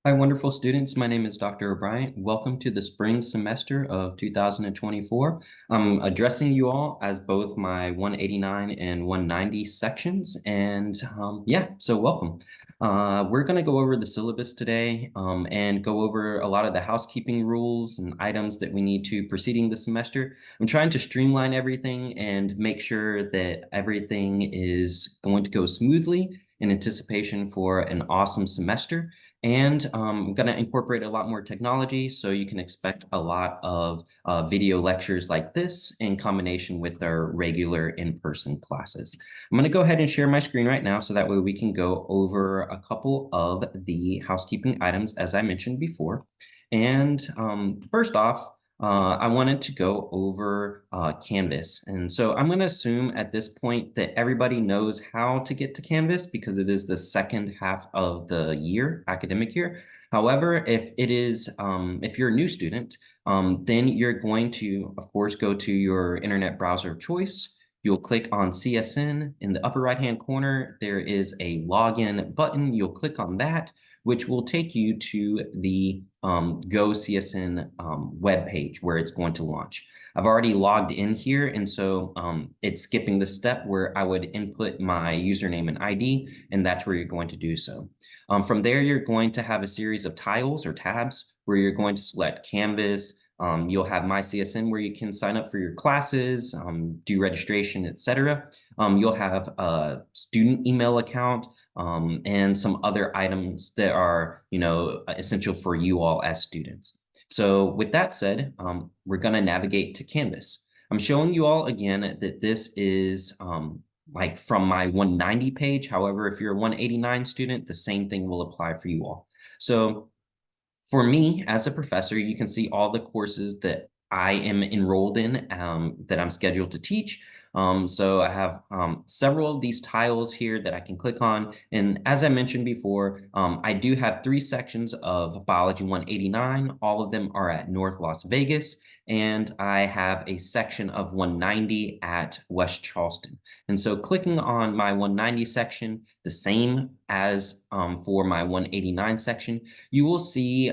Hi, wonderful students. My name is Dr. O'Brien. Welcome to the spring semester of 2024. I'm addressing you all as both my 189 and 190 sections. And yeah, so welcome. We're going to go over the syllabus today and go over a lot of the housekeeping rules and items that we need to proceeding the semester. I'm trying to streamline everything and make sure that everything is going to go smoothly in anticipation for an awesome semester. And I'm going to incorporate a lot more technology, so you can expect a lot of video lectures like this in combination with our regular in-person classes. I'm going to go ahead and share my screen right now so that way we can go over a couple of the housekeeping items as I mentioned before. And first off, I wanted to go over Canvas. And so I'm going to assume at this point that everybody knows how to get to Canvas because it is the second half of the year, academic year. However, if you're a new student, then you're going to, of course, go to your internet browser of choice. You'll click on CSN. In the upper right-hand corner, there is a login button. You'll click on that, which will take you to the Go CSN web page where it's going to launch. I've already logged in here, and so it's skipping the step where I would input my username and ID, and that's where you're going to do so. From there, you're going to have a series of tiles or tabs where you're going to select Canvas. You'll have My CSN where you can sign up for your classes, do registration, etc. You'll have a student email account, and some other items that are, essential for you all as students. So with that said, we're going to navigate to Canvas. I'm showing you all again that this is like from my 190 page. However, if you're a 189 student, the same thing will apply for you all. So for me as a professor, you can see all the courses that I am enrolled in that I'm scheduled to teach. So I have several of these tiles here that I can click on. And as I mentioned before, I do have 3 sections of Biology 189. All of them are at North Las Vegas. And I have a section of 190 at West Charleston. And so clicking on my 190 section, the same as for my 189 section, you will see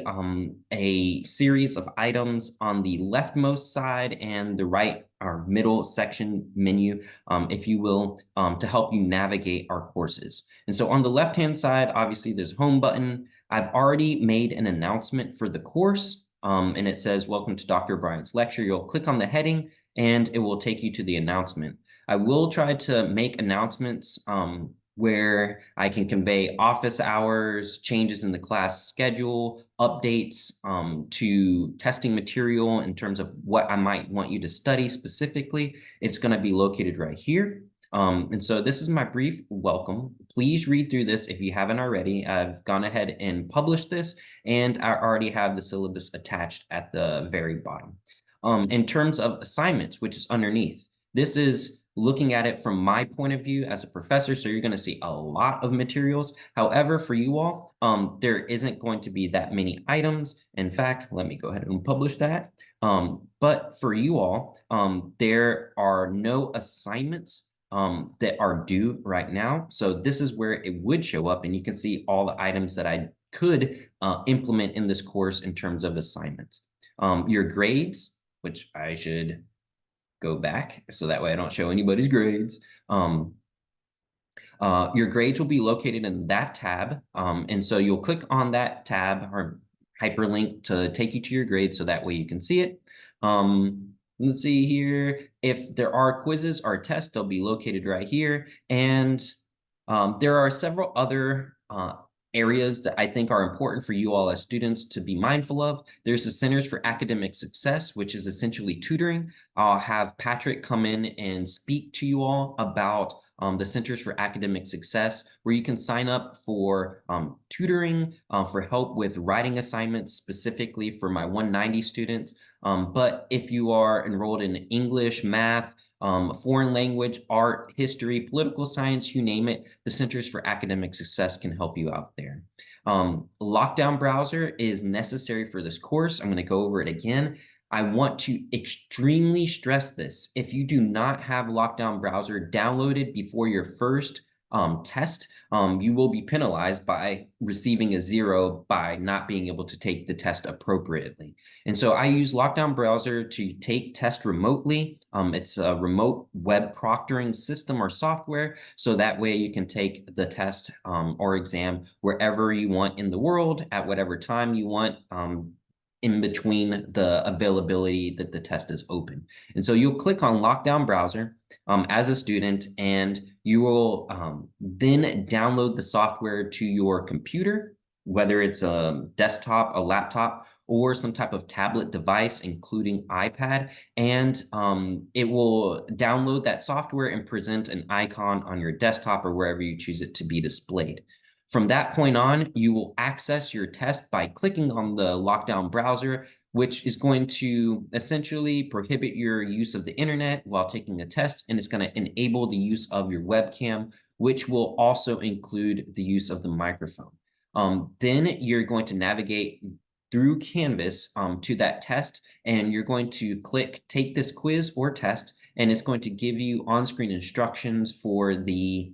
a series of items on the leftmost side and the right or middle section menu, if you will, to help you navigate our courses. And so on the left-hand side, obviously there's a home button. I've already made an announcement for the course, and it says, "Welcome to Dr. Bryant's lecture." You'll click on the heading and it will take you to the announcement. I will try to make announcements where I can convey office hours, changes in the class schedule, updates to testing material in terms of what I might want you to study specifically. It's going to be located right here. And so this is my brief welcome. Please read through this if you haven't already. I've gone ahead and published this, and I already have the syllabus attached at the very bottom. In terms of assignments, which is underneath, this is looking at it from my point of view as a professor, so you're going to see a lot of materials. However, for you all, there isn't going to be that many items. In fact, let me go ahead and publish that. But for you all, there are no assignments that are due right now. So this is where it would show up, and you can see all the items that I could implement in this course in terms of assignments. Your grades, which I should go back so that way I don't show anybody's grades. Your grades will be located in that tab. And so you'll click on that tab or hyperlink to take you to your grades so that way you can see it. Let's see here. If there are quizzes or tests, they'll be located right here. And there are several other areas that I think are important for you all as students to be mindful of. There's the Centers for Academic Success, which is essentially tutoring. I'll have Patrick come in and speak to you all about the Centers for Academic Success, where you can sign up for tutoring, for help with writing assignments, specifically for my 190 students. But if you are enrolled in English, math, foreign language, art, history, political science, you name it, the Centers for Academic Success can help you out there. Lockdown browser is necessary for this course. I'm going to go over it again. I want to extremely stress this. If you do not have Lockdown browser downloaded before your first test, you will be penalized by receiving a 0 by not being able to take the test appropriately. And so I use Lockdown Browser to take tests remotely. It's a remote web proctoring system or software, so that way you can take the test or exam wherever you want in the world at whatever time you want, in between the availability that the test is open. And so you'll click on Lockdown Browser as a student, and you will then download the software to your computer, whether it's a desktop, a laptop, or some type of tablet device, including iPad, and it will download that software and present an icon on your desktop or wherever you choose it to be displayed. From that point on, you will access your test by clicking on the Lockdown Browser, which is going to essentially prohibit your use of the internet while taking a test, and it's going to enable the use of your webcam, which will also include the use of the microphone. Then you're going to navigate through Canvas to that test, and you're going to click Take this quiz or test, and it's going to give you on-screen instructions for the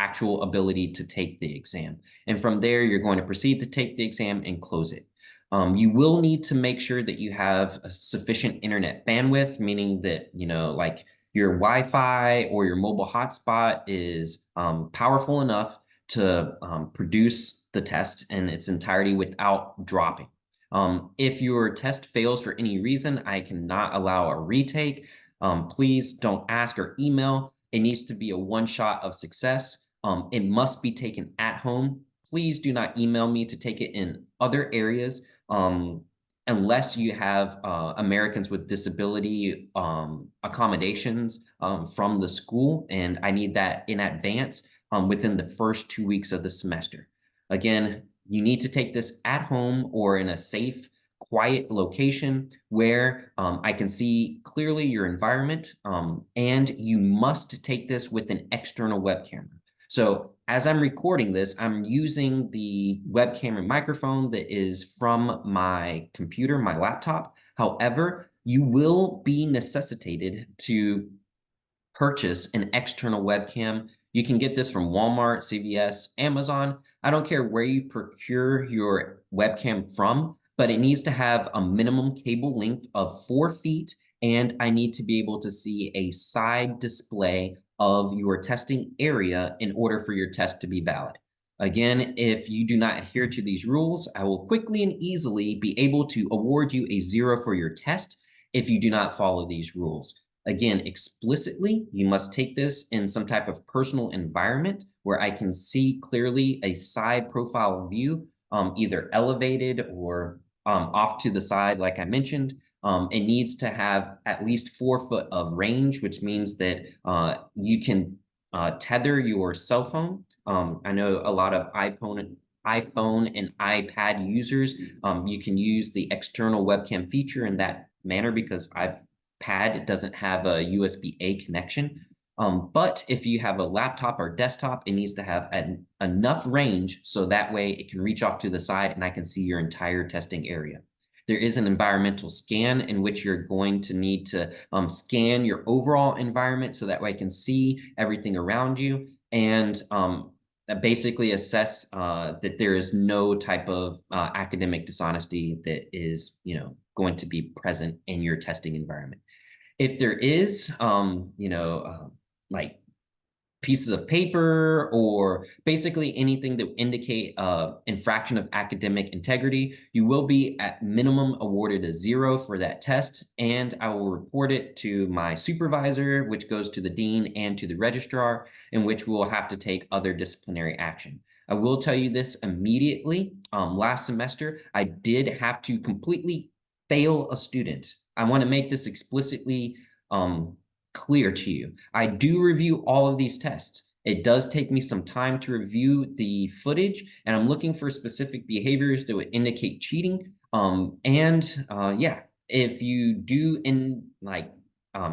actual ability to take the exam. And from there, you're going to proceed to take the exam and close it. You will need to make sure that you have a sufficient internet bandwidth, meaning that, like your Wi-Fi or your mobile hotspot is powerful enough to produce the test in its entirety without dropping. If your test fails for any reason, I cannot allow a retake. Please don't ask or email. It needs to be a one shot of success. It must be taken at home. Please do not email me to take it in other areas unless you have Americans with Disability accommodations from the school, and I need that in advance within the first 2 weeks of the semester. Again, you need to take this at home or in a safe, quiet location where I can see clearly your environment, and you must take this with an external web camera. So as I'm recording this, I'm using the webcam and microphone that is from my computer, my laptop. However, you will be necessitated to purchase an external webcam. You can get this from Walmart, CVS, Amazon. I don't care where you procure your webcam from, but it needs to have a minimum cable length of 4 feet, and I need to be able to see a side display of your testing area in order for your test to be valid. Again, if you do not adhere to these rules, I will quickly and easily be able to award you a 0 for your test if you do not follow these rules. Again, explicitly, you must take this in some type of personal environment where I can see clearly a side profile view, either elevated or off to the side, like I mentioned. It needs to have at least 4 foot of range, which means that you can tether your cell phone. I know a lot of iPhone and iPad users, you can use the external webcam feature in that manner because Pad doesn't have a USB-A connection. But if you have a laptop or desktop, it needs to have enough range so that way it can reach off to the side and I can see your entire testing area. There is an environmental scan in which you're going to need to scan your overall environment so that way I can see everything around you and basically assess that there is no type of academic dishonesty that is, going to be present in your testing environment. If there is, like pieces of paper or basically anything that indicate infraction of academic integrity, you will be at minimum awarded a 0 for that test, and I will report it to my supervisor, which goes to the dean and to the registrar, in which we will have to take other disciplinary action. I will tell you this immediately. Last semester, I did have to completely fail a student. I want to make this explicitly clear to you. I do review all of these tests. It does take me some time to review the footage, and I'm looking for specific behaviors that would indicate cheating. Yeah, if you do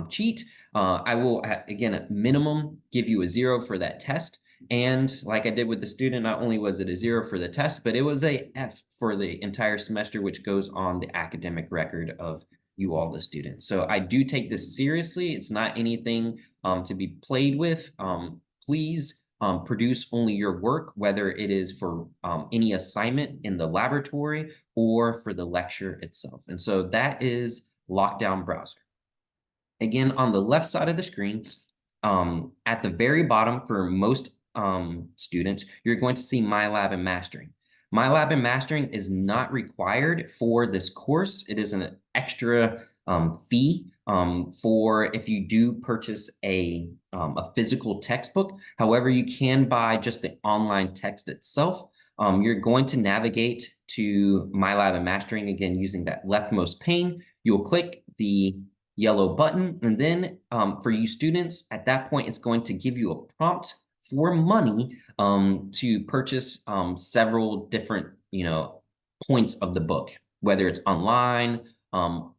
cheat, I will, again, at minimum, give you a 0 for that test. And like I did with the student, not only was it a 0 for the test, but it was a F for the entire semester, which goes on the academic record of you all, the students. So I do take this seriously. It's not anything to be played with. please produce only your work, whether it is for any assignment in the laboratory or for the lecture itself. And so that is Lockdown Browser. Again, on the left side of the screen, at the very bottom for most students, you're going to see MyLab and Mastering. MyLab and Mastering is not required for this course. It is an extra fee for if you do purchase a physical textbook. However, you can buy just the online text itself. You're going to navigate to MyLab and Mastering again using that leftmost pane. You'll click the yellow button, and then for you students, at that point, it's going to give you a prompt for money to purchase several different, points of the book, whether it's online,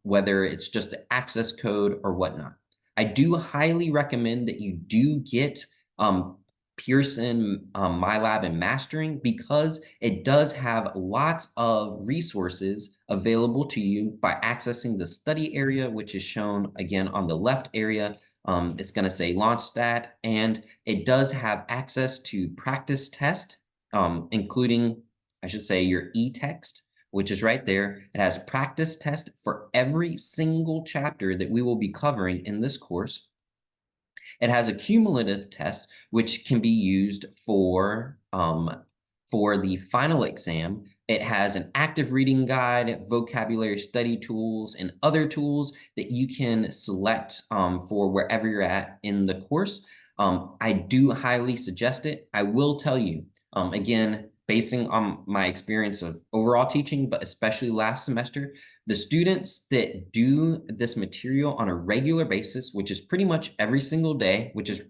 whether it's just the access code or whatnot. I do highly recommend that you do get Pearson MyLab and Mastering because it does have lots of resources available to you by accessing the study area, which is shown again on the left area. It's going to say launch stat, and it does have access to practice test, including, I should say, your e-text, which is right there. It has practice test for every single chapter that we will be covering in this course. It has a cumulative test, which can be used for the final exam. It has an active reading guide, vocabulary study tools, and other tools that you can select for wherever you're at in the course. I do highly suggest it. I will tell you, again, basing on my experience of overall teaching, but especially last semester, the students that do this material on a regular basis, which is pretty much every single day, which is,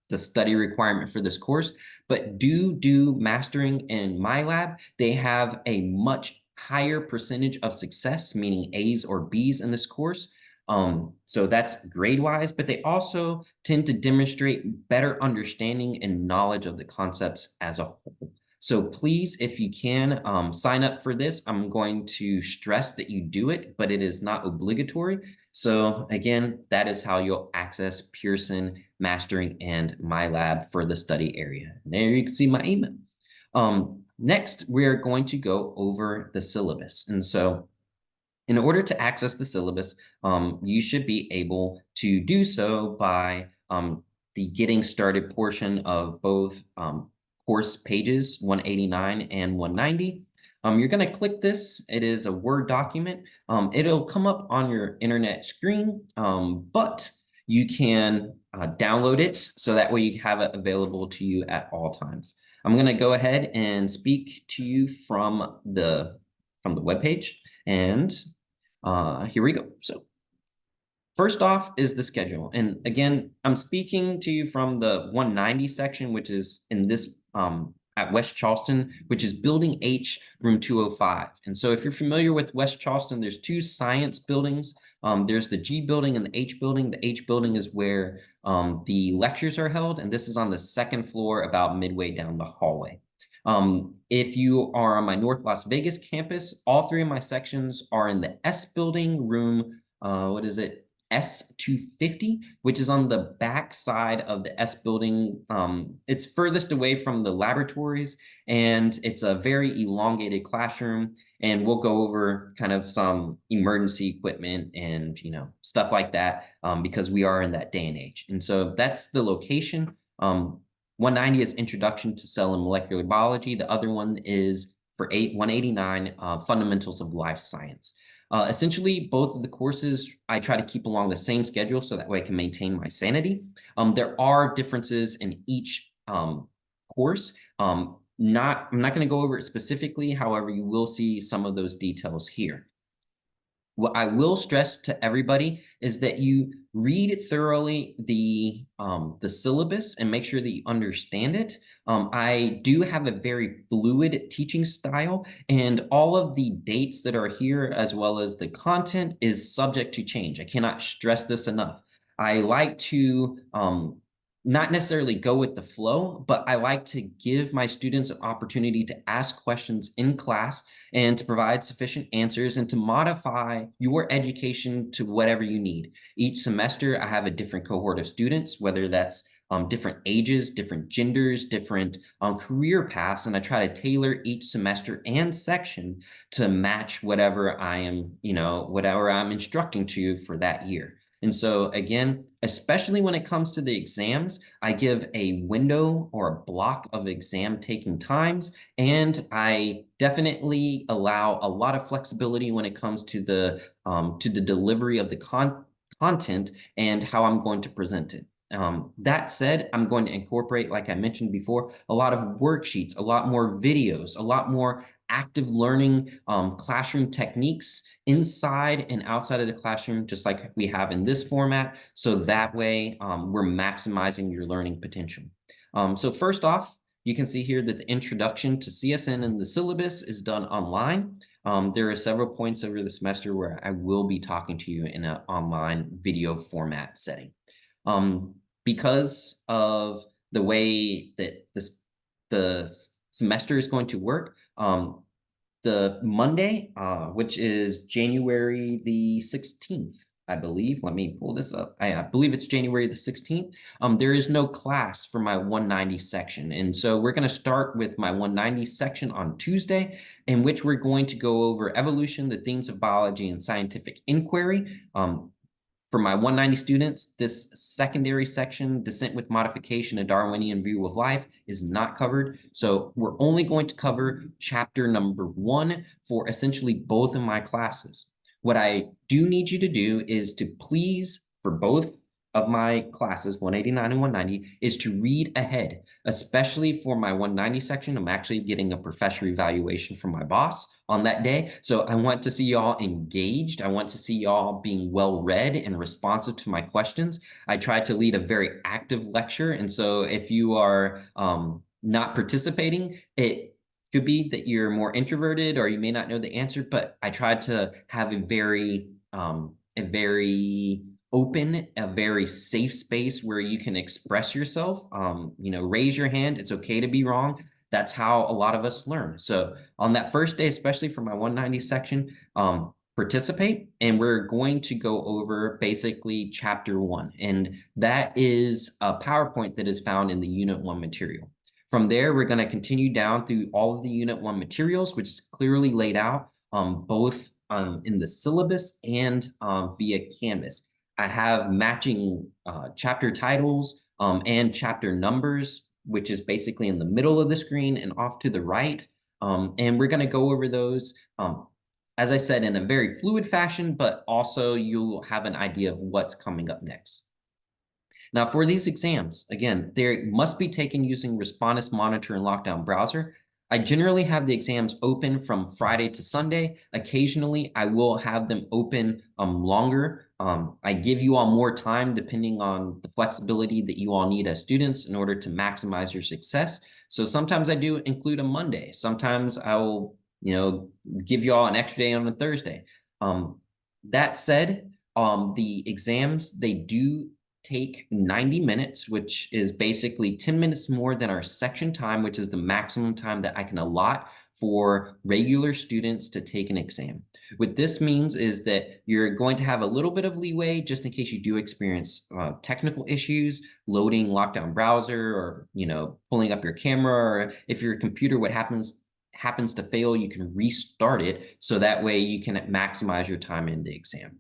the study requirement for this course, but do Mastering in MyLab, they have a much higher percentage of success, meaning A's or B's in this course. So that's grade-wise, but they also tend to demonstrate better understanding and knowledge of the concepts as a whole. So please, if you can, sign up for this. I'm going to stress that you do it, but it is not obligatory. So again, that is how you'll access Pearson, Mastering, and MyLab for the study area. And there you can see my email. Next, we're going to go over the syllabus. And so in order to access the syllabus, you should be able to do so by the getting started portion of both course pages 189 and 190. You're going to click this. It is a Word document. It'll come up on your internet screen, but you can download it so that way you have it available to you at all times. I'm going to go ahead and speak to you from the webpage, and here we go. So first off is the schedule. And again, I'm speaking to you from the 190 section, which is in this at West Charleston, which is Building H, Room 205. And so if you're familiar with West Charleston, there's two science buildings. There's the G building and the H building. The H building is where the lectures are held, and this is on the second floor about midway down the hallway. If you are on my North Las Vegas campus, all three of my sections are in the S building, room, what is it? S250, which is on the back side of the S building. It's furthest away from the laboratories, and it's a very elongated classroom. And we'll go over kind of some emergency equipment and, stuff like that, because we are in that day and age. And so that's the location. 190 is Introduction to Cell and Molecular Biology. The other one is for 189, Fundamentals of Life Science. Essentially, both of the courses, I try to keep along the same schedule so that way I can maintain my sanity. There are differences in each course. I'm not going to go over it specifically. However, you will see some of those details here. What I will stress to everybody is that you read thoroughly the syllabus and make sure that you understand it. I do have a very fluid teaching style, and all of the dates that are here, as well as the content, is subject to change. I cannot stress this enough. I like to not necessarily go with the flow, but I like to give my students an opportunity to ask questions in class and to provide sufficient answers and to modify your education to whatever you need. Each semester, I have a different cohort of students, whether that's different ages, different genders, different career paths, and I try to tailor each semester and section to match whatever I am, whatever I'm instructing to for that year. And so again, especially when it comes to the exams, I give a window or a block of exam taking times, and I definitely allow a lot of flexibility when it comes to the delivery of the content and how I'm going to present it. That said, I'm going to incorporate, like I mentioned before, a lot of worksheets, a lot more videos, a lot more active learning classroom techniques inside and outside of the classroom, just like we have in this format. So that way we're maximizing your learning potential. So first off, you can see here that the introduction to CSN and the syllabus is done online. There are several points over the semester where I will be talking to you in an online video format setting. Because of the way that the semester is going to work, the Monday, which is January the 16th, I believe. Let me pull this up. I believe it's January the 16th. There is no class for my 190 section. And so we're going to start with my 190 section on Tuesday, in which we're going to go over evolution, the themes of biology, and scientific inquiry. For my 190 students, this secondary section, Descent with Modification, a Darwinian View of Life, is not covered. So we're only going to cover chapter number 1 for essentially both of my classes. What I do need you to do is to please, for both of my classes, 189 and 190, is to read ahead, especially for my 190 section. I'm actually getting a professor evaluation from my boss on that day. So I want to see y'all engaged. I want to see y'all being well read and responsive to my questions. I tried to lead a very active lecture. And so if you are not participating, it could be that you're more introverted or you may not know the answer, but I tried to have a very open, a very safe space where you can express yourself. Raise your hand. It's okay to be wrong. That's how a lot of us learn. So on that first day, especially for my 190 section, participate, and we're going to go over basically chapter 1. And that is a PowerPoint that is found in the Unit 1 material. From there, we're going to continue down through all of the Unit 1 materials, which is clearly laid out both in the syllabus and via Canvas. I have matching chapter titles and chapter numbers, which is basically in the middle of the screen and off to the right. And we're going to go over those, as I said, in a very fluid fashion, but also you'll have an idea of what's coming up next. Now, for these exams, again, they must be taken using Respondus Monitor and Lockdown Browser. I generally have the exams open from Friday to Sunday. Occasionally, I will have them open longer. I give you all more time depending on the flexibility that you all need as students in order to maximize your success. So sometimes I do include a Monday. Sometimes I will, give you all an extra day on a Thursday. That said, the exams, they do take 90 minutes, which is basically 10 minutes more than our section time, which is the maximum time that I can allot for regular students to take an exam. What this means is that you're going to have a little bit of leeway just in case you do experience technical issues, loading Lockdown Browser, or pulling up your camera, or if your computer, what happens to fail, you can restart it, so that way you can maximize your time in the exam.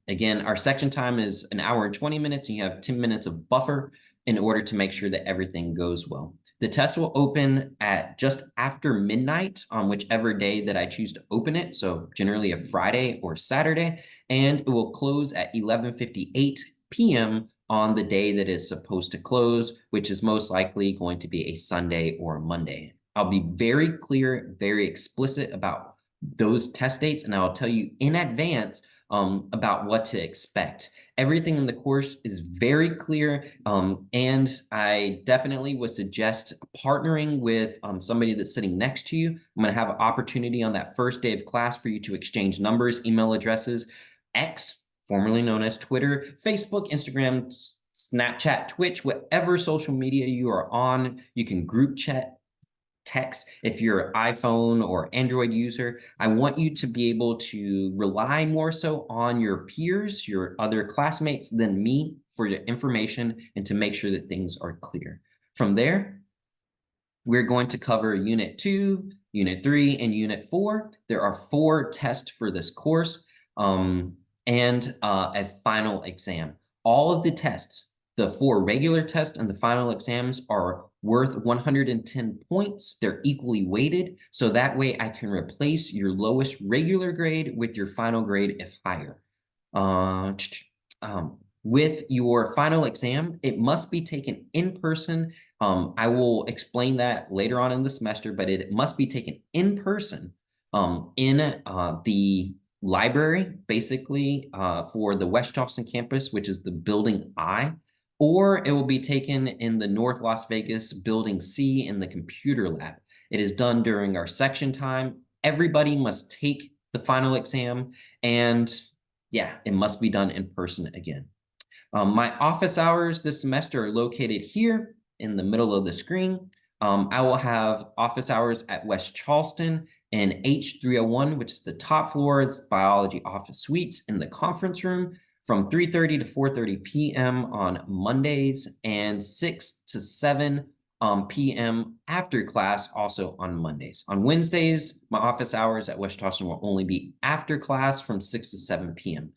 Again, our section time is 1 hour and 20 minutes, and you have 10 minutes of buffer in order to make sure that everything goes well. The test will open at just after midnight on whichever day that I choose to open it, so generally a Friday or Saturday, and it will close at 11:58 p.m. on the day that it's supposed to close, which is most likely going to be a Sunday or a Monday. I'll be very clear, very explicit about those test dates, and I'll tell you in advance about what to expect. Everything in the course is very clear, and I definitely would suggest partnering with somebody that's sitting next to you. I'm going to have an opportunity on that first day of class for you to exchange numbers, email addresses, X, formerly known as Twitter, Facebook, Instagram, Snapchat, Twitch, whatever social media you are on. You can group chat text. If you're an iPhone or Android user, I want you to be able to rely more so on your peers, your other classmates than me for your information and to make sure that things are clear. From there, we're going to cover Unit 2, Unit 3, and Unit 4. There are 4 tests for this course and a final exam. All of the tests, the 4 regular tests and the final exams, are worth 110 points. They're equally weighted, so that way I can replace your lowest regular grade with your final grade if higher. With your final exam, it must be taken in person. I will explain that later on in the semester, but it must be taken in person in the library, basically for the West Charleston campus, which is the building I, or it will be taken in the North Las Vegas building C in the computer lab. It is done during our section time. Everybody must take the final exam, and yeah, it must be done in person again. My office hours this semester are located here in the middle of the screen. I will have office hours at West Charleston in H301, which is the top floor. It's biology office suites in the conference room from 3:30 to 4:30 p.m. on Mondays and 6 to 7 p.m. after class also on Mondays. On Wednesdays, my office hours at West Charleston will only be after class from 6 to 7 p.m.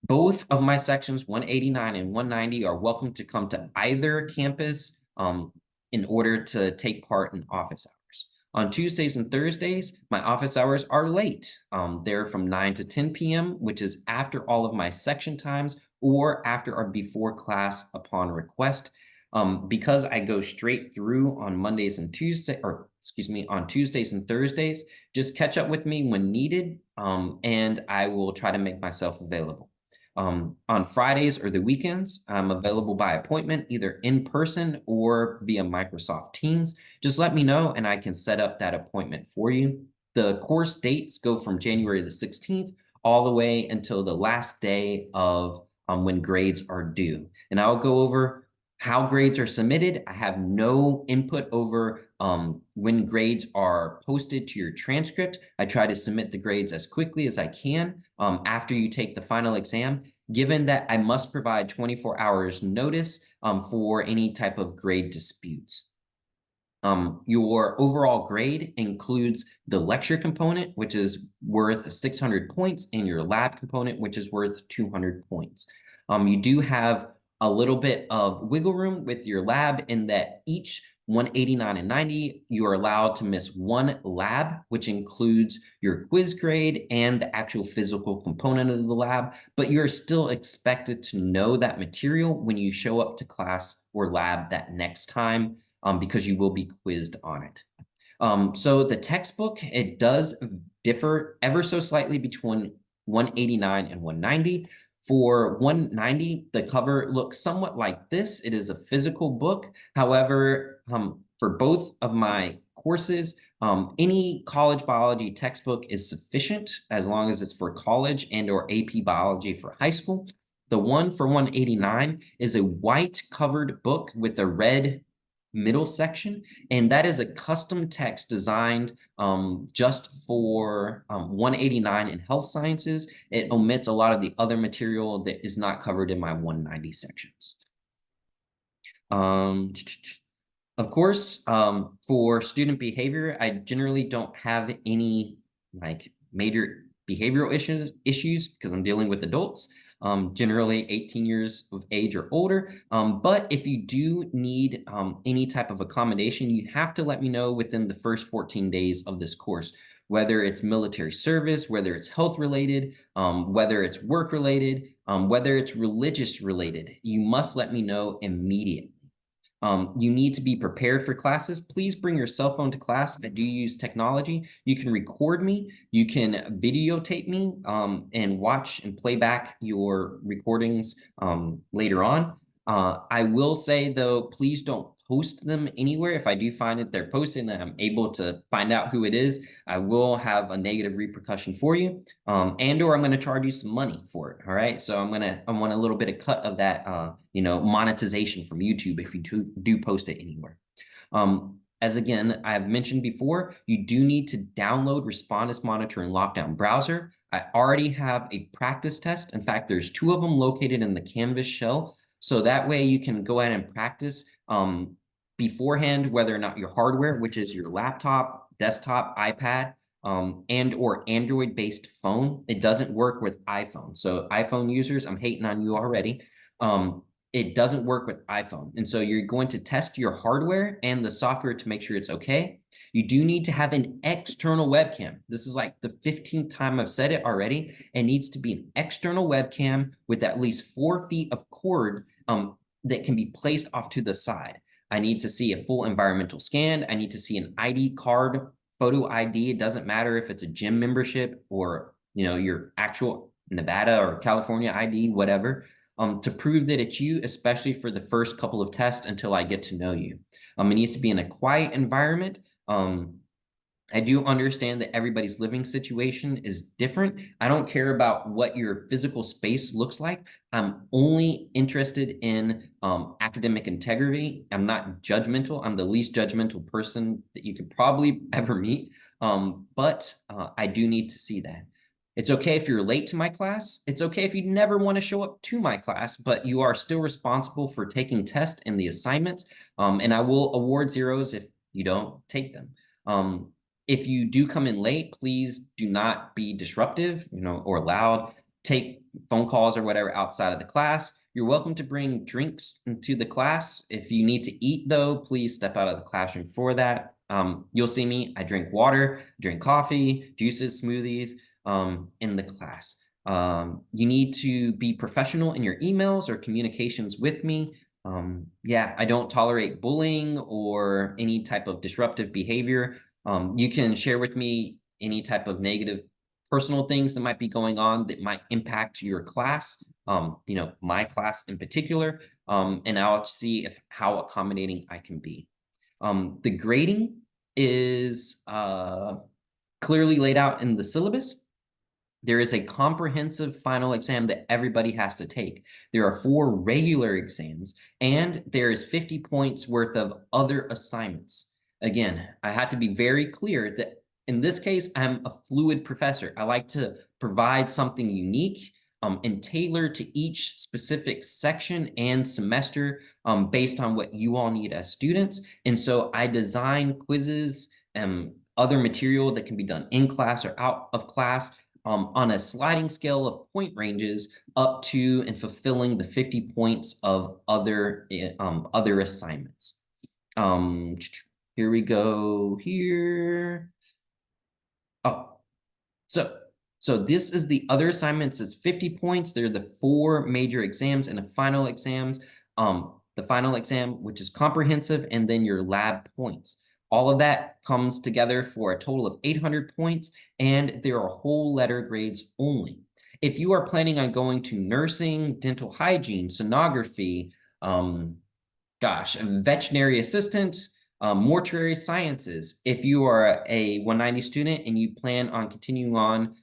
Both of my sections, 189 and 190, are welcome to come to either campus in order to take part in office hours. On Tuesdays and Thursdays, my office hours are late. They're from 9 to 10 p.m., which is after all of my section times or after or before class upon request. Because I go straight through on Mondays and Tuesdays, or excuse me, on Tuesdays and Thursdays, just catch up with me when needed, and I will try to make myself available. On Fridays or the weekends, I'm available by appointment, either in person or via Microsoft Teams. Just let me know and I can set up that appointment for you. The course dates go from January the 16th all the way until the last day of when grades are due. And I'll go over how grades are submitted. I have no input over when grades are posted to your transcript. I try to submit the grades as quickly as I can after you take the final exam, given that I must provide 24 hours notice for any type of grade disputes. Your overall grade includes the lecture component, which is worth 600 points, and your lab component, which is worth 200 points. You do have a little bit of wiggle room with your lab in that each 189 and 90, you are allowed to miss one lab, which includes your quiz grade and the actual physical component of the lab, but you're still expected to know that material when you show up to class or lab that next time because you will be quizzed on it. So the textbook, it does differ ever so slightly between 189 and 190. For 190, the cover looks somewhat like this. It is a physical book. However, for both of my courses, any college biology textbook is sufficient as long as it's for college and or AP biology for high school. The one for 189 is a white covered book with a red middle section, and that is a custom text designed just for 189 in health sciences. It omits a lot of the other material that is not covered in my 190 sections. Of course, for student behavior, I generally don't have any like major behavioral issues because I'm dealing with adults, generally 18 years of age or older. But if you do need any type of accommodation, you have to let me know within the first 14 days of this course, whether it's military service, whether it's health related, whether it's work related, whether it's religious related. You must let me know immediately. You need to be prepared for classes. Please bring your cell phone to class. I do use technology. You can record me. You can videotape me and watch and play back your recordings later on. I will say, though, please don't post them anywhere. If I do find that they're posted and I'm able to find out who it is, I will have a negative repercussion for you, and or I'm going to charge you some money for it. All right, so I want a little bit of cut of that, monetization from YouTube if you do post it anywhere. As again, I've mentioned before, you do need to download Respondus Monitor and Lockdown Browser. I already have a practice test. In fact, there's 2 of them located in the Canvas shell. So that way you can go ahead and practice beforehand, whether or not your hardware, which is your laptop, desktop, iPad, and or Android-based phone. It doesn't work with iPhone. So iPhone users, I'm hating on you already. It doesn't work with iPhone. And so you're going to test your hardware and the software to make sure it's okay. You do need to have an external webcam. This is like the 15th time I've said it already. It needs to be an external webcam with at least 4 feet of cord that can be placed off to the side. I need to see a full environmental scan. I need to see an ID card, photo ID. It doesn't matter if it's a gym membership or your actual Nevada or California ID, whatever. To prove that it's you, especially for the first couple of tests until I get to know you. It needs to be in a quiet environment. I do understand that everybody's living situation is different. I don't care about what your physical space looks like. I'm only interested in academic integrity. I'm not judgmental. I'm the least judgmental person that you could probably ever meet. But I do need to see that. It's okay if you're late to my class. It's okay if you never want to show up to my class, but you are still responsible for taking tests and the assignments. And I will award zeros if you don't take them. If you do come in late, please do not be disruptive, or loud. Take phone calls or whatever outside of the class. You're welcome to bring drinks into the class. If you need to eat, though, please step out of the classroom for that. You'll see me. I drink water, drink coffee, juices, smoothies in the class. You need to be professional in your emails or communications with me. Yeah, I don't tolerate bullying or any type of disruptive behavior. You can share with me any type of negative personal things that might be going on that might impact your class, my class in particular, and I'll see how accommodating I can be. The grading is clearly laid out in the syllabus. There is a comprehensive final exam that everybody has to take. There are 4 regular exams, and there is 50 points worth of other assignments. Again, I had to be very clear that in this case, I'm a fluid professor. I like to provide something unique and tailor to each specific section and semester based on what you all need as students. And so I design quizzes and other material that can be done in class or out of class on a sliding scale of point ranges up to and fulfilling the 50 points of other assignments. Here we go here. Oh, so this is the other assignments. It's 50 points. They're the 4 major exams and the final exams. The final exam, which is comprehensive, and then your lab points. All of that comes together for a total of 800 points, and there are whole letter grades only. If you are planning on going to nursing, dental hygiene, sonography, veterinary assistant, mortuary sciences, if you are a 190 student and you plan on continuing on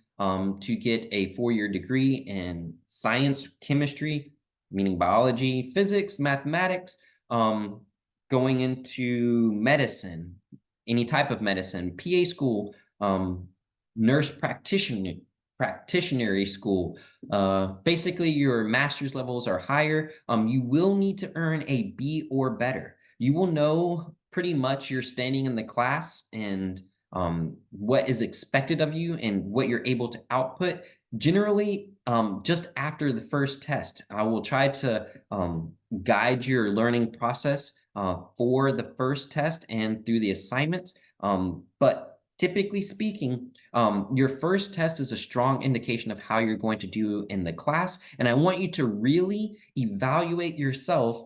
to get a 4-year degree in science, chemistry, meaning biology, physics, mathematics, going into medicine, any type of medicine, PA school, nurse practitioner school, basically your master's levels are higher. You will need to earn a B or better. You will know pretty much you're standing in the class and what is expected of you and what you're able to output. Generally, just after the first test, I will try to guide your learning process for the first test and through the assignments. But typically speaking, your first test is a strong indication of how you're going to do in the class. And I want you to really evaluate yourself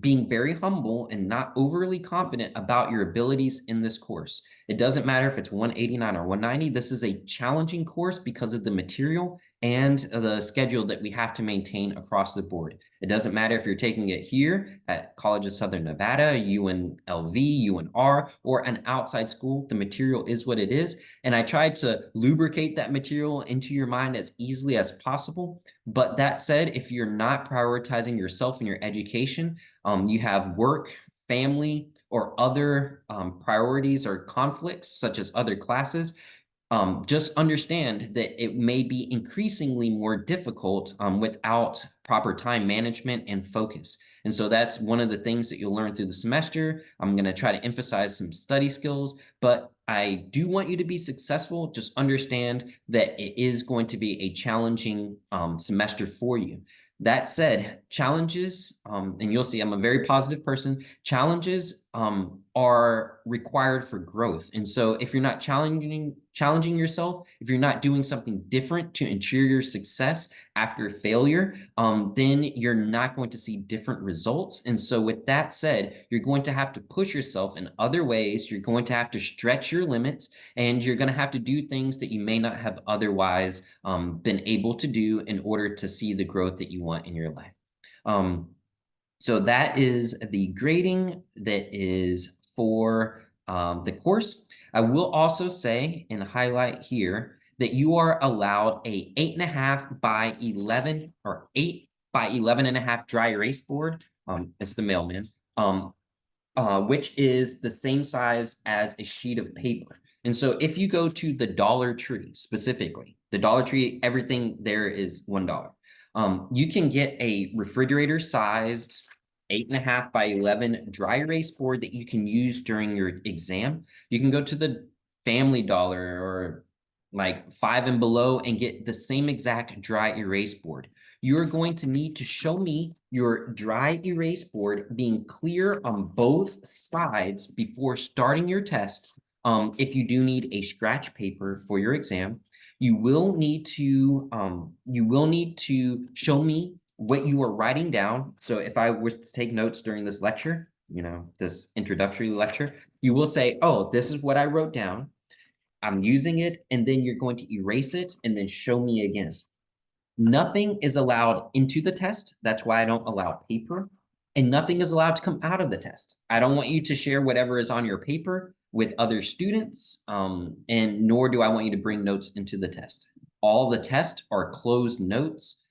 being very humble and not overly confident about your abilities in this course. It doesn't matter if it's 189 or 190. This is a challenging course because of the material and the schedule that we have to maintain across the board. It doesn't matter if you're taking it here at College of Southern Nevada, UNLV, UNR, or an outside school. The material is what it is. And I tried to lubricate that material into your mind as easily as possible. But that said, if you're not prioritizing yourself and your education, you have work, family, or other priorities or conflicts, such as other classes, just understand that it may be increasingly more difficult without proper time management and focus. And so that's one of the things that you'll learn through the semester. I'm going to try to emphasize some study skills, but I do want you to be successful. Just understand that it is going to be a challenging semester for you. That said, challenges, and you'll see I'm a very positive person, challenges are required for growth. And so if you're not challenging yourself, if you're not doing something different to ensure your success after failure, then you're not going to see different results. And so with that said, you're going to have to push yourself in other ways. You're going to have to stretch your limits, and you're going to have to do things that you may not have otherwise been able to do in order to see the growth that you want in your life. So that is the grading that is for the course. I will also say and highlight here that you are allowed a 8.5 by 11 or 8 by 11.5 dry erase board. It's the mailman, which is the same size as a sheet of paper. And so if you go to the Dollar Tree specifically, the Dollar Tree, everything there is $1. You can get a refrigerator sized 8.5 by 11 dry erase board that you can use during your exam. You can go to the Family Dollar or like Five and Below and get the same exact dry erase board. You're going to need to show me your dry erase board being clear on both sides before starting your test. If you do need a scratch paper for your exam, you will need to show me what you are writing down. So if I was to take notes during this lecture, this introductory lecture, you will say, oh, this is what I wrote down. I'm using it, and then you're going to erase it and then show me again. Nothing is allowed into the test. That's why I don't allow paper. And nothing is allowed to come out of the test. I don't want you to share whatever is on your paper with other students, and nor do I want you to bring notes into the test. All the tests are closed notes,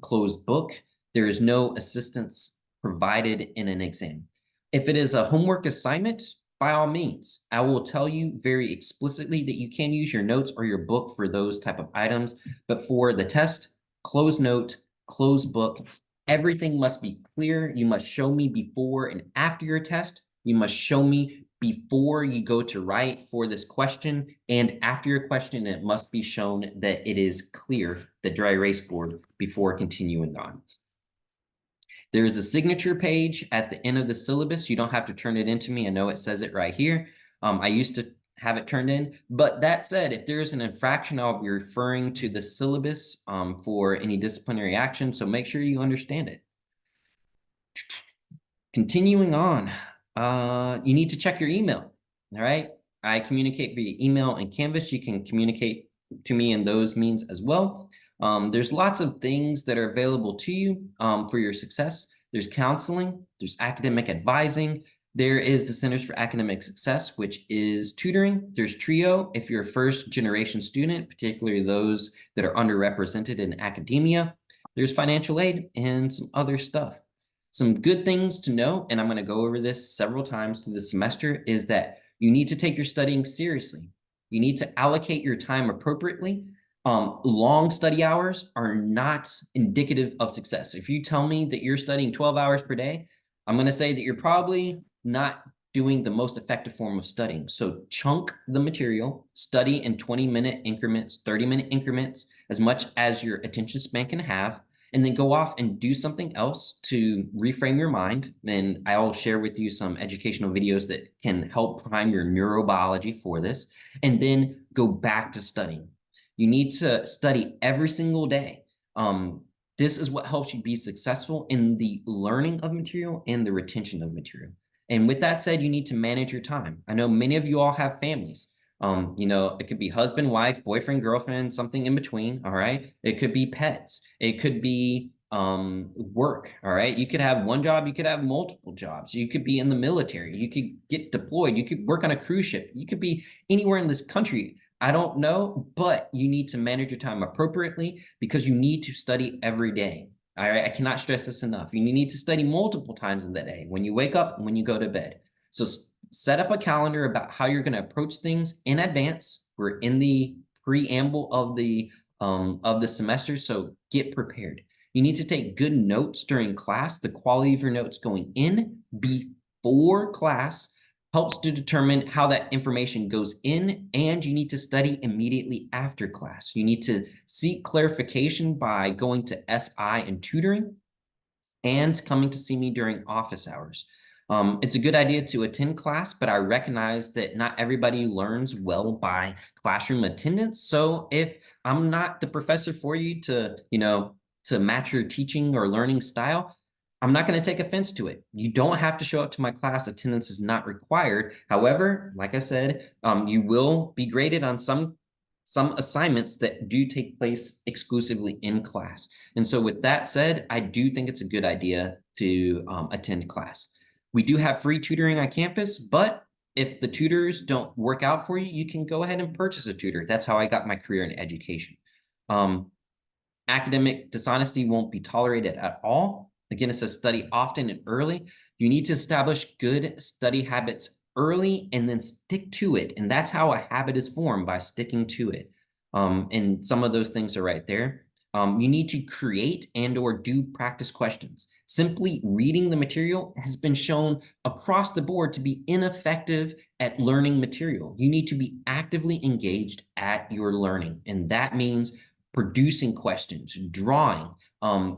closed book. There is no assistance provided in an exam. If it is a homework assignment, by all means, I will tell you very explicitly that you can use your notes or your book for those type of items. But for the test, closed note, closed book, everything must be clear. You must show me before and after your test. You must show me before you go to write for this question, and after your question, it must be shown that it is clear, the dry erase board, before continuing on. There is a signature page at the end of the syllabus. You don't have to turn it into me. I know it says it right here. I used to have it turned in. But that said, if there is an infraction, I'll be referring to the syllabus for any disciplinary action. So make sure you understand it. Continuing on, you need to check your email. All right. I communicate via email and Canvas. You can communicate to me in those means as well. There's lots of things that are available to you for your success. There's counseling, there's academic advising. There is the Centers for Academic Success, which is tutoring. There's TRIO if you're a first generation student, particularly those that are underrepresented in academia. There's financial aid and some other stuff. Some good things to know, and I'm going to go over this several times through the semester, is that you need to take your studying seriously. You need to allocate your time appropriately. Long study hours are not indicative of success. If you tell me that you're studying 12 hours per day, I'm going to say that you're probably not doing the most effective form of studying. So chunk the material, study in 20-minute increments, 30-minute increments, as much as your attention span can have, and then go off and do something else to reframe your mind. And I'll share with you some educational videos that can help prime your neurobiology for this, and then go back to studying. You need to study every single day. This is what helps you be successful in the learning of material and the retention of material. And with that said, you need to manage your time. I know many of you all have families. It could be husband, wife, boyfriend, girlfriend, something in between. All right. It could be pets. It could be work. All right. You could have one job. You could have multiple jobs. You could be in the military. You could get deployed. You could work on a cruise ship. You could be anywhere in this country. I don't know, but you need to manage your time appropriately because you need to study every day. All right. I cannot stress this enough. You need to study multiple times in the day, when you wake up and when you go to bed. So set up a calendar about how you're going to approach things in advance. We're in the preamble of the semester, so get prepared. You need to take good notes during class. The quality of your notes going in before class helps to determine how that information goes in, and you need to study immediately after class. You need to seek clarification by going to SI and tutoring and coming to see me during office hours. It's a good idea to attend class, but I recognize that not everybody learns well by classroom attendance. So if I'm not the professor for you to match your teaching or learning style, I'm not going to take offense to it. You don't have to show up to my class. Attendance is not required. However, like I said, you will be graded on some assignments that do take place exclusively in class. And so with that said, I do think it's a good idea to attend class. We do have free tutoring on campus, but if the tutors don't work out for you, you can go ahead and purchase a tutor. That's how I got my career in education. Academic dishonesty won't be tolerated at all. Again, it says study often and early. You need to establish good study habits early and then stick to it. And that's how a habit is formed, by sticking to it. And some of those things are right there. You need to create and or do practice questions. Simply reading the material has been shown across the board to be ineffective at learning material. You need to be actively engaged at your learning. And that means producing questions, drawing.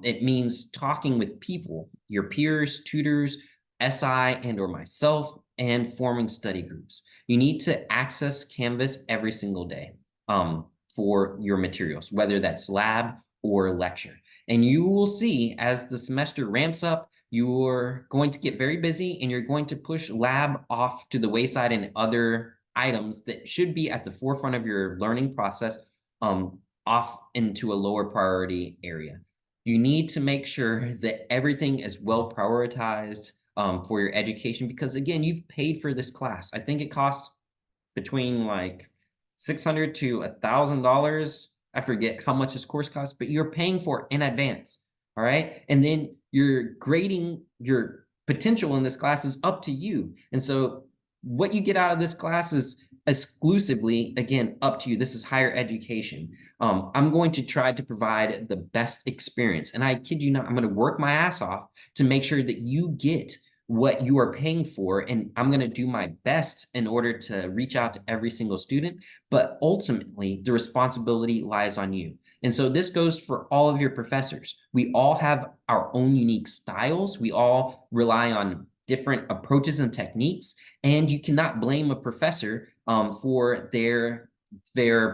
It means talking with people, your peers, tutors, SI and or myself, and forming study groups. You need to access Canvas every single day for your materials, whether that's lab or lecture. And you will see as the semester ramps up, you're going to get very busy and you're going to push lab off to the wayside and other items that should be at the forefront of your learning process off into a lower priority area. You need to make sure that everything is well prioritized for your education, because again, you've paid for this class. I think it costs between like $600 to $1,000. I forget how much this course costs, but you're paying for it in advance. All right. And then you're grading your potential in this class is up to you. And so what you get out of this class is exclusively, again, up to you. This is higher education. I'm going to try to provide the best experience. And I kid you not, I'm going to work my ass off to make sure that you get what you are paying for. And I'm going to do my best in order to reach out to every single student. But ultimately, the responsibility lies on you. And so this goes for all of your professors. We all have our own unique styles. We all rely on different approaches and techniques. And you cannot blame a professor for their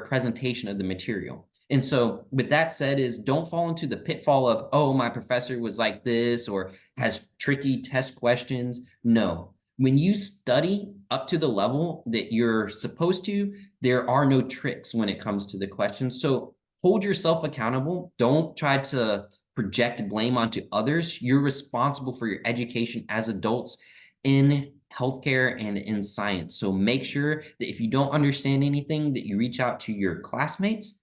presentation of the material. And so with that said is don't fall into the pitfall of, oh, my professor was like this or has tricky test questions. No, when you study up to the level that you're supposed to, there are no tricks when it comes to the questions. So hold yourself accountable. Don't try to project blame onto others. You're responsible for your education as adults in healthcare and in science. So make sure that if you don't understand anything, that you reach out to your classmates,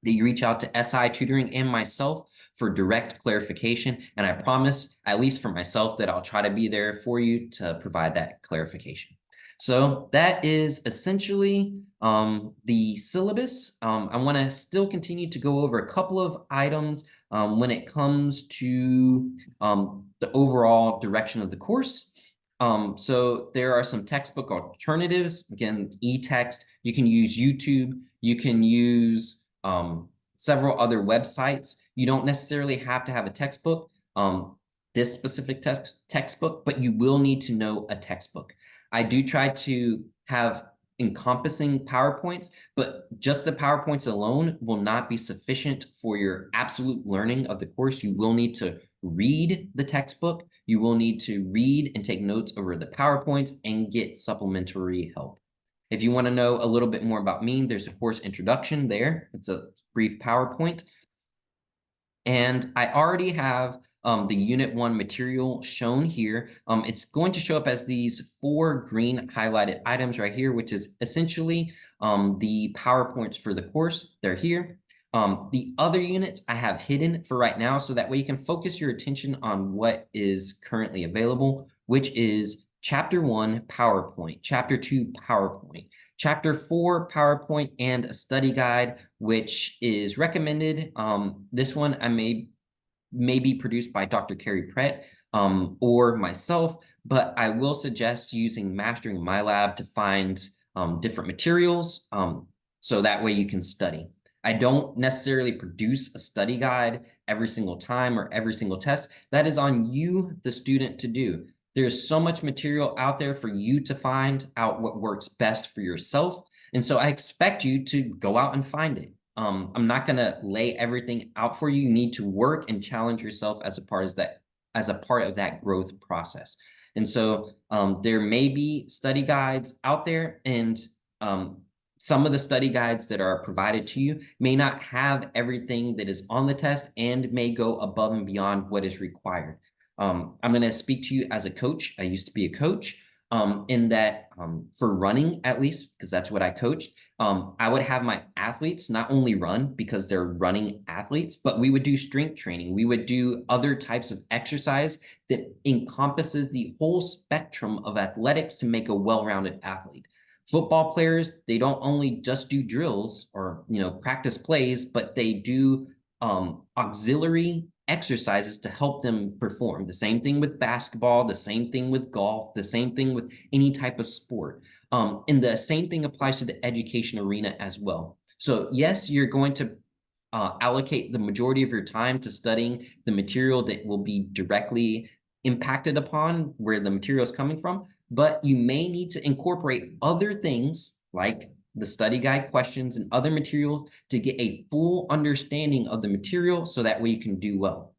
that you reach out to SI tutoring and myself for direct clarification. And I promise, at least for myself, that I'll try to be there for you to provide that clarification. So that is essentially the syllabus. I want to still continue to go over a couple of items when it comes to the overall direction of the course. So there are some textbook alternatives. Again, e-text, you can use YouTube, you can use several other websites. You don't necessarily have to have a textbook, this specific textbook, but you will need to know a textbook. I do try to have encompassing PowerPoints, but just the PowerPoints alone will not be sufficient for your absolute learning of the course. You will need to read the textbook. You will need to read and take notes over the PowerPoints and get supplementary help. If you want to know a little bit more about me, there's a course introduction there. It's a brief PowerPoint. And I already have the Unit 1 material shown here. It's going to show up as these 4 green highlighted items right here, which is essentially the PowerPoints for the course. They're here. The other units I have hidden for right now, so that way you can focus your attention on what is currently available, which is Chapter 1, PowerPoint. Chapter 2, PowerPoint. Chapter 4, PowerPoint, and a study guide, which is recommended. This one I may be produced by Dr. Carrie Pratt or myself, but I will suggest using Mastering My Lab to find different materials so that way you can study. I don't necessarily produce a study guide every single time or every single test. That is on you, the student, to do. There's so much material out there for you to find out what works best for yourself. And so I expect you to go out and find it. I'm not going to lay everything out for you. You need to work and challenge yourself as a part of that growth process. And so there may be study guides out there, and some of the study guides that are provided to you may not have everything that is on the test and may go above and beyond what is required. I'm going to speak to you as a coach. I used to be a coach. In that for running, at least, because that's what I coached, I would have my athletes not only run because they're running athletes, but we would do strength training. We would do other types of exercise that encompasses the whole spectrum of athletics to make a well-rounded athlete. Football players, they don't only just do drills or practice plays, but they do auxiliary exercises to help them perform. The same thing with basketball, the same thing with golf, the same thing with any type of sport. And the same thing applies to the education arena as well. So yes, you're going to allocate the majority of your time to studying the material that will be directly impacted upon where the material is coming from, but you may need to incorporate other things like the study guide questions and other material to get a full understanding of the material so that way you can do well.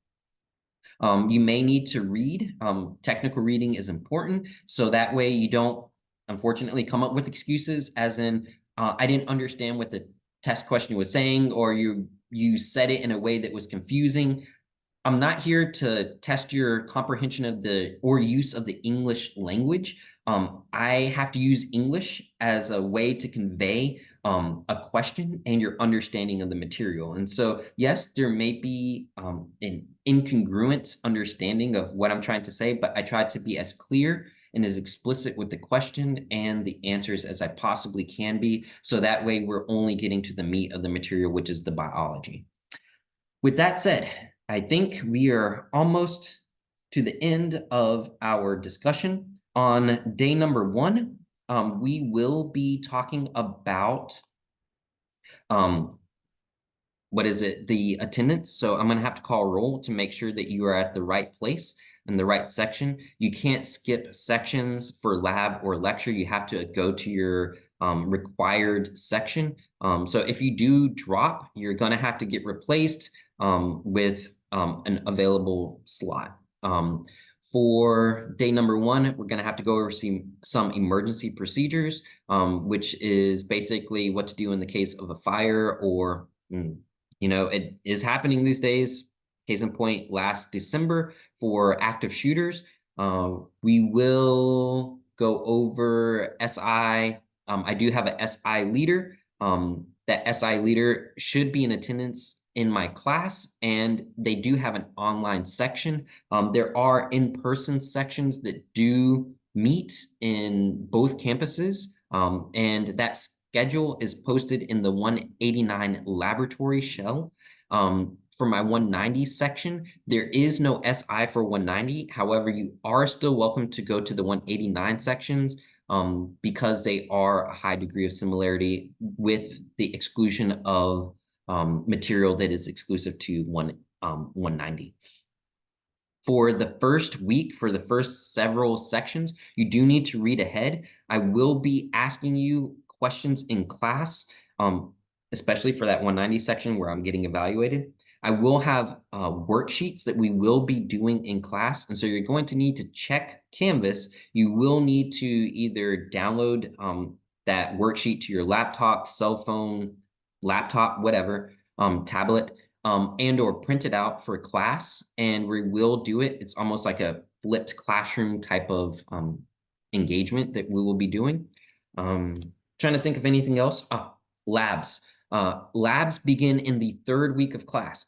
You may need to read. Technical reading is important, so that way you don't, unfortunately, come up with excuses as in, I didn't understand what the test question was saying, or you said it in a way that was confusing. I'm not here to test your comprehension of or use of the English language. I have to use English as a way to convey a question and your understanding of the material. And so, yes, there may be an incongruent understanding of what I'm trying to say, but I try to be as clear and as explicit with the question and the answers as I possibly can be. So that way we're only getting to the meat of the material, which is the biology. With that said, I think we are almost to the end of our discussion. On day number 1, we will be talking about the attendance. So I'm going to have to call roll to make sure that you are at the right place in the right section. You can't skip sections for lab or lecture. You have to go to your required section. So if you do drop, you're going to have to get replaced with an available slot. For day number 1, we're going to have to go over some emergency procedures, which is basically what to do in the case of a fire or, it is happening these days. Case in point, last December for active shooters. We will go over SI. I do have a SI leader. That SI leader should be in attendance in my class, and they do have an online section. There are in-person sections that do meet in both campuses, and that schedule is posted in the 189 laboratory shell. For my 190 section, there is no SI for 190. However, you are still welcome to go to the 189 sections because they are a high degree of similarity with the exclusion of material that is exclusive to 190. For the first week, for the first several sections, you do need to read ahead. I will be asking you questions in class, especially for that 190 section where I'm getting evaluated. I will have worksheets that we will be doing in class. And so you're going to need to check Canvas. You will need to either download that worksheet to your laptop, cell phone, laptop, whatever, tablet, and or print it out for class. And we will do it. It's almost like a flipped classroom type of engagement that we will be doing. Trying to think of anything else. Labs. Labs begin in the 3rd week of class.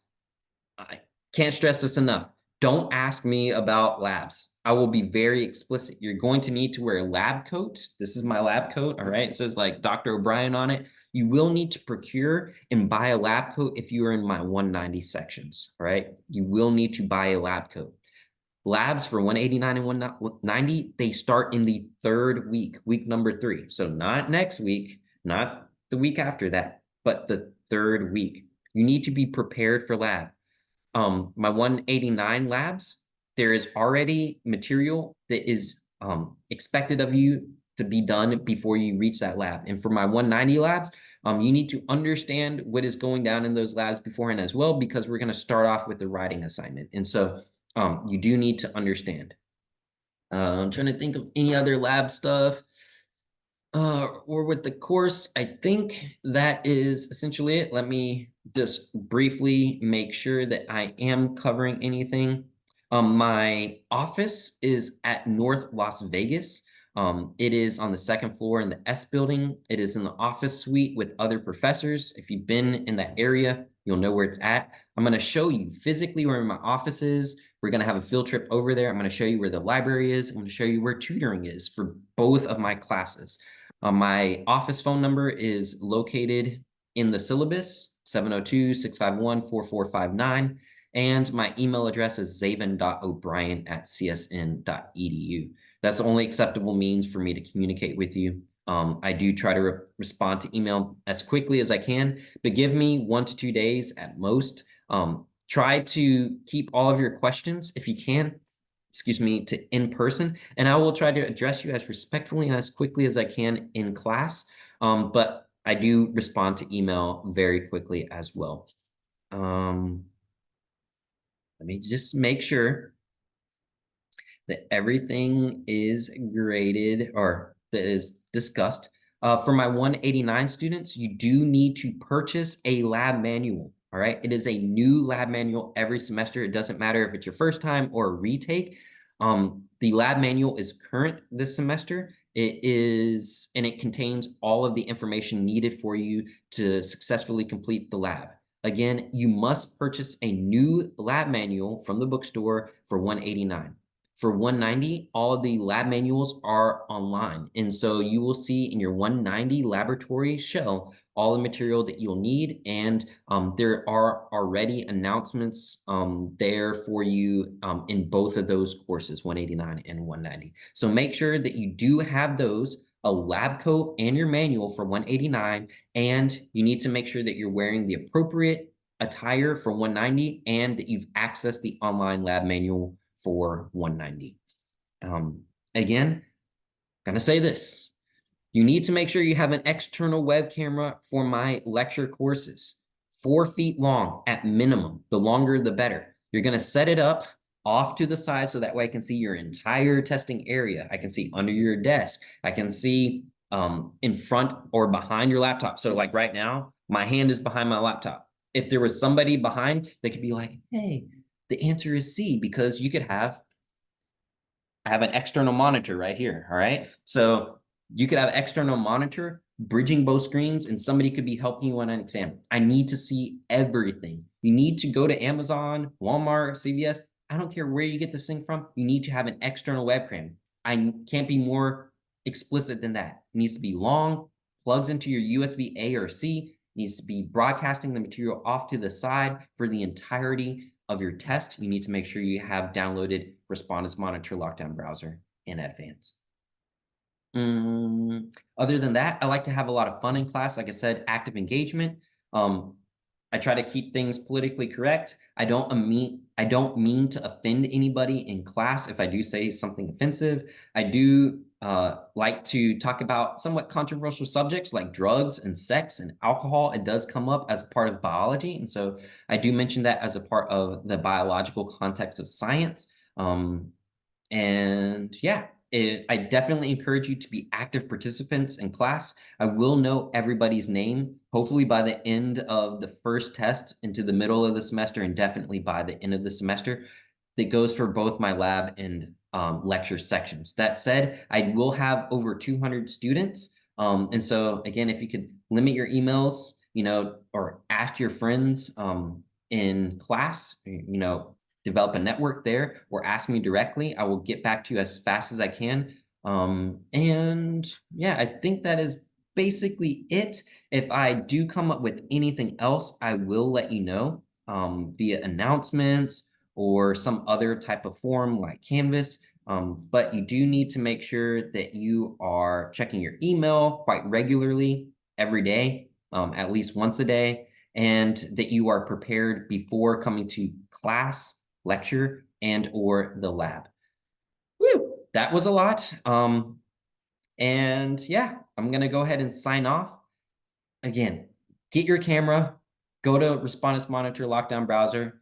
I can't stress this enough. Don't ask me about labs. I will be very explicit. You're going to need to wear a lab coat. This is my lab coat, all right? It says like Dr. O'Brien on it. You will need to procure and buy a lab coat if you are in my 190 sections, all right? You will need to buy a lab coat. Labs for 189 and 190, they start in the third week, week number 3. So not next week, not the week after that, but the third week. You need to be prepared for lab. My 189 labs, there is already material that is expected of you to be done before you reach that lab. And for my 190 labs, you need to understand what is going down in those labs beforehand as well, because we're going to start off with the writing assignment. And so you do need to understand. I'm trying to think of any other lab stuff. Or with the course, I think that is essentially it. Let me just briefly make sure that I am covering anything. My office is at North Las Vegas. It is on the second floor in the S building. It is in the office suite with other professors. If you've been in that area, you'll know where it's at. I'm going to show you physically where my office is. We're going to have a field trip over there. I'm going to show you where the library is. I'm going to show you where tutoring is for both of my classes. My office phone number is located in the syllabus, 702-651-4459. And my email address is zaven.o'brien@csn.edu. That's the only acceptable means for me to communicate with you. I do try to respond to email as quickly as I can, but give me 1 to 2 days at most. Try to keep all of your questions, if you can, to in person, and I will try to address you as respectfully and as quickly as I can in class. But I do respond to email very quickly as well. Let me just make sure that everything is graded or that is discussed. For my 189 students, you do need to purchase a lab manual. All right. It is a new lab manual every semester. It doesn't matter if it's your first time or a retake. The lab manual is current this semester. It is, and it contains all of the information needed for you to successfully complete the lab. Again, you must purchase a new lab manual from the bookstore for 189. For 190, all of the lab manuals are online. And so you will see in your 190 laboratory shell all the material that you'll need. And there are already announcements there for you in both of those courses, 189 and 190. So make sure that you do have those, a lab coat and your manual for 189. And you need to make sure that you're wearing the appropriate attire for 190 and that you've accessed the online lab manual for 190. Again, I'm gonna say this. You need to make sure you have an external web camera for my lecture courses. 4 feet long at minimum. The longer, the better. You're gonna set it up off to the side so that way I can see your entire testing area. I can see under your desk. I can see in front or behind your laptop. So like right now, my hand is behind my laptop. If there was somebody behind, they could be like, hey, the answer is C, because you could have an external monitor right here, all right? So you could have external monitor bridging both screens and somebody could be helping you on an exam. I need to see everything. You need to go to Amazon, Walmart, CVS. I don't care where you get this thing from. You need to have an external webcam. I can't be more explicit than that. It needs to be long, plugs into your USB A or C, needs to be broadcasting the material off to the side for the entirety of your test. You need to make sure you have downloaded Respondus Monitor Lockdown Browser in advance. Other than that, I like to have a lot of fun in class. Like I said, active engagement. I try to keep things politically correct. I don't mean to offend anybody in class if I do say something offensive. I do like to talk about somewhat controversial subjects like drugs and sex and alcohol. It does come up as part of biology. And so I do mention that as a part of the biological context of science. And yeah, I definitely encourage you to be active participants in class. I will know everybody's name, hopefully by the end of the first test into the middle of the semester, and definitely by the end of the semester. That goes for both my lab and lecture sections. That said, I will have over 200 students. And so again, if you could limit your emails, or ask your friends in class, develop a network there or ask me directly. I will get back to you as fast as I can. And yeah, I think that is basically it. If I do come up with anything else, I will let you know via announcements or some other type of form like Canvas. But you do need to make sure that you are checking your email quite regularly every day, at least once a day, and that you are prepared before coming to class, lecture, and or the lab. Woo, that was a lot. And yeah, I'm gonna go ahead and sign off. Again, get your camera, go to Respondus Monitor Lockdown Browser,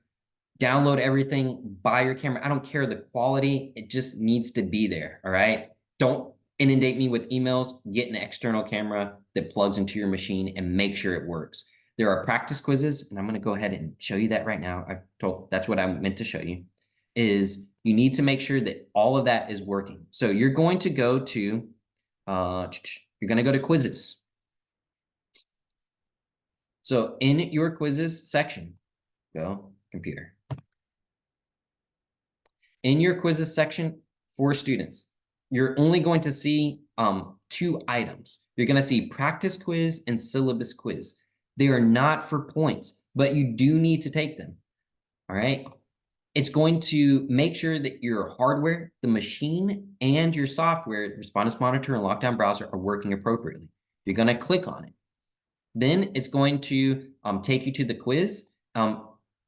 download everything, buy your camera. I don't care the quality, it just needs to be there, all right? Don't inundate me with emails. Get an external camera that plugs into your machine and make sure it works. There are practice quizzes, and I'm gonna go ahead and show you that right now. That's what I meant to show you, is you need to make sure that all of that is working. So you're going to go to, quizzes. So in your quizzes section, go computer. In your quizzes section for students, you're only going to see two items. You're going to see practice quiz and syllabus quiz. They are not for points, but you do need to take them. All right. It's going to make sure that your hardware, the machine, and your software, Respondus Monitor and Lockdown Browser, are working appropriately. You're going to click on it. Then it's going to take you to the quiz.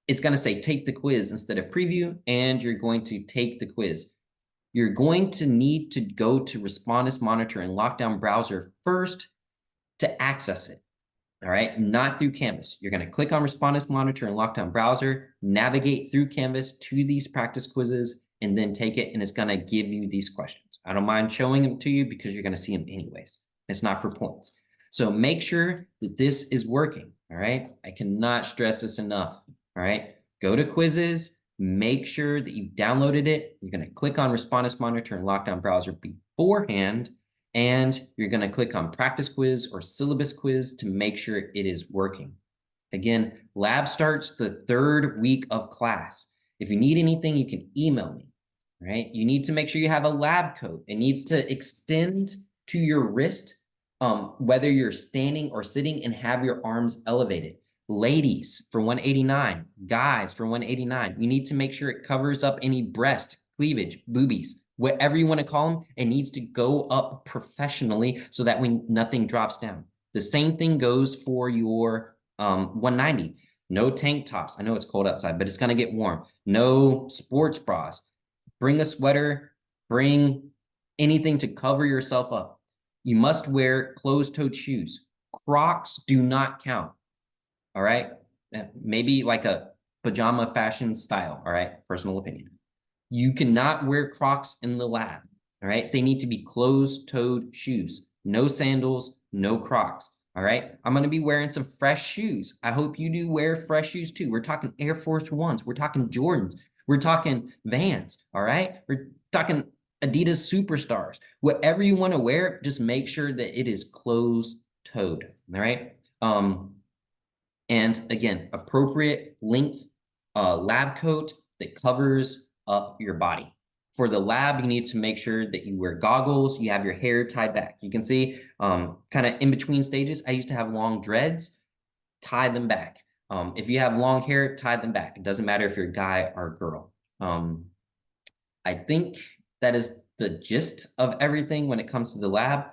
It's going to say take the quiz instead of preview, and you're going to take the quiz. You're going to need to go to Respondus Monitor and Lockdown Browser first to access it. All right, not through Canvas. You're going to click on Respondus Monitor and Lockdown Browser, navigate through Canvas to these practice quizzes, and then take it, and it's going to give you these questions. I don't mind showing them to you because you're going to see them anyways. It's not for points. So make sure that this is working, all right? I cannot stress this enough, all right? Go to quizzes, make sure that you've downloaded it. You're going to click on Respondus Monitor and Lockdown Browser beforehand, and you're going to click on practice quiz or syllabus quiz to make sure it is working. Again, lab starts the 3rd week of class. If you need anything, you can email me, right? You need to make sure you have a lab coat. It needs to extend to your wrist, whether you're standing or sitting, and have your arms elevated. Ladies for 189, guys for 189, you need to make sure it covers up any breast, cleavage, boobies, whatever you want to call them. It needs to go up professionally so that when nothing drops down. The same thing goes for your 190. No tank tops. I know it's cold outside, but it's going to get warm. No sports bras. Bring a sweater. Bring anything to cover yourself up. You must wear closed-toed shoes. Crocs do not count. All right? Maybe like a pajama fashion style. All right? Personal opinion. You cannot wear Crocs in the lab. All right? They need to be closed-toed shoes. No sandals, no Crocs. All right? I'm going to be wearing some fresh shoes. I hope you do wear fresh shoes too. We're talking Air Force Ones. We're talking Jordans. We're talking Vans. All right? We're talking Adidas Superstars. Whatever you want to wear, just make sure that it is closed-toed. All right? And again, appropriate length lab coat that covers up your body. For the lab, you need to make sure that you wear goggles, you have your hair tied back. You can see kind of in between stages, I used to have long dreads, tie them back. If you have long hair, tie them back. It doesn't matter if you're a guy or a girl. I think that is the gist of everything when it comes to the lab.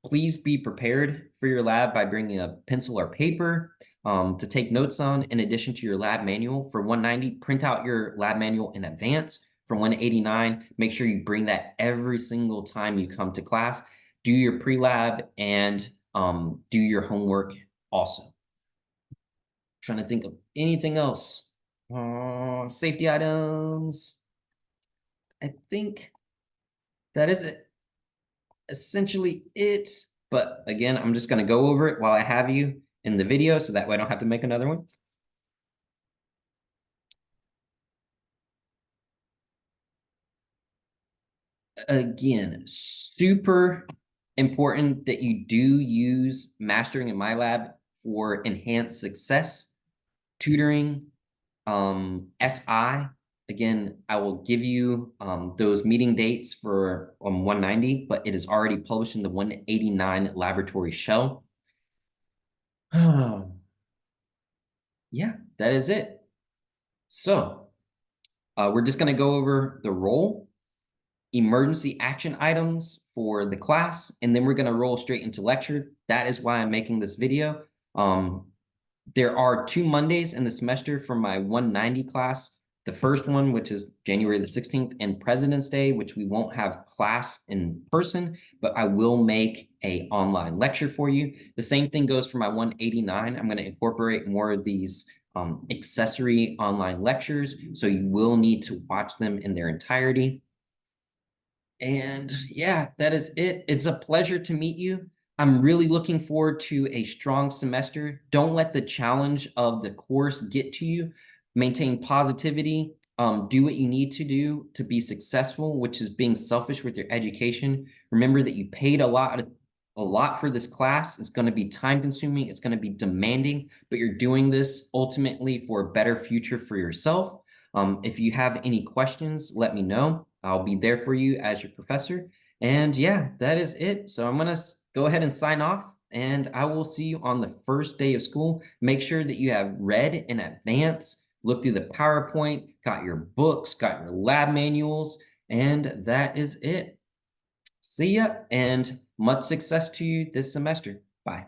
Please be prepared for your lab by bringing a pencil or paper to take notes on, in addition to your lab manual. For 190, print out your lab manual in advance. For 189, make sure you bring that every single time you come to class. Do your pre-lab and do your homework also. Trying to think of anything else. Safety items. I think that is it. Essentially it. But again, I'm just going to go over it while I have you in the video, so that way I don't have to make another one. Again, super important that you do use Mastering in My Lab for enhanced success, tutoring, SI, Again, I will give you those meeting dates for 190, but it is already published in the 189 laboratory shell. Yeah, that is it. So we're just going to go over the role, emergency action items for the class, and then we're going to roll straight into lecture. That is why I'm making this video. There are 2 Mondays in the semester for my 190 class. The first one, which is January the 16th, and President's Day, which we won't have class in person, but I will make a online lecture for you. The same thing goes for my 189. I'm going to incorporate more of these accessory online lectures, so you will need to watch them in their entirety. And yeah, that is it. It's a pleasure to meet you. I'm really looking forward to a strong semester. Don't let the challenge of the course get to you. Maintain positivity. Do what you need to do to be successful, which is being selfish with your education. Remember that you paid a lot for this class. It's going to be time consuming. It's going to be demanding, but you're doing this ultimately for a better future for yourself. If you have any questions, let me know. I'll be there for you as your professor. And yeah, that is it. So I'm going to go ahead and sign off, and I will see you on the first day of school. Make sure that you have read in advance, look through the PowerPoint, got your books, got your lab manuals, and that is it. See ya, and much success to you this semester. Bye.